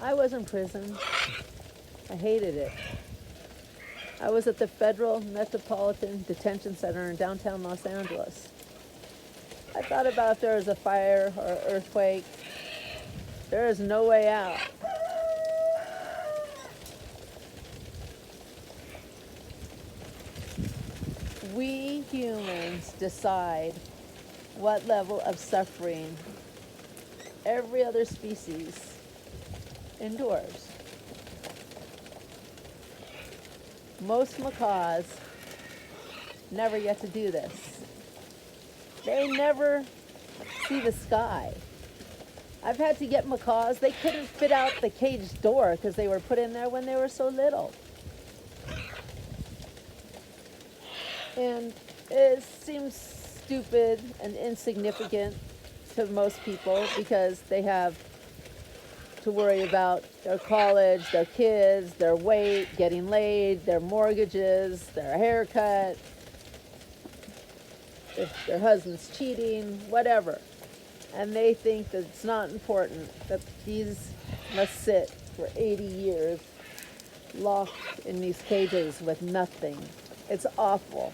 I was in prison. I hated it. I was at the Federal Metropolitan Detention Center in downtown Los Angeles. I thought about if there was a fire or an earthquake, there is no way out. We humans decide what level of suffering every other species endures. Most macaws never get to do this. They never see the sky. I've had to get macaws. They couldn't fit out the cage door because they were put in there when they were so little. And it seems stupid and insignificant to most people because they have to worry about their college, their kids, their weight, getting laid, their mortgages, their haircut, if their husband's cheating, whatever. And they think that it's not important, that these must sit for 80 years locked in these cages with nothing. It's awful.